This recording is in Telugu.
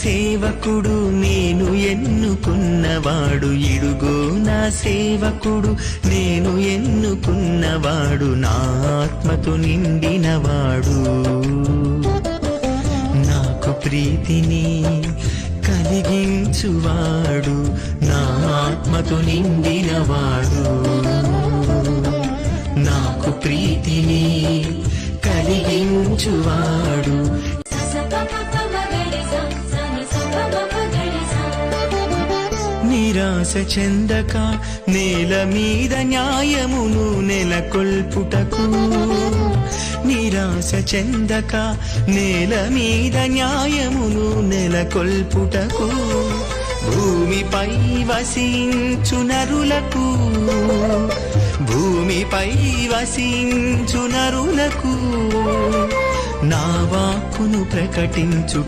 సేవకుడు నేను ఎన్నుకున్నవాడు, ఇడుగో నా సేవకుడు నేను ఎన్నుకున్నవాడు, నా ఆత్మతో నిండినవాడు, నాకు ప్రీతిని కలిగించువాడు, నా ఆత్మతో నిండినవాడు, నాకు ప్రీతిని కలిగించువాడు. నిరాశ చెందక నేల మీద న్యాయమును నెలకొల్పుటకు, నిరాశ చెందక నేల మీద న్యాయమును నెలకొల్పుటకు, భూమిపై వసించు నరులకు, భూమిపై వసించు నరులకు నా వాక్కును ప్రకటించు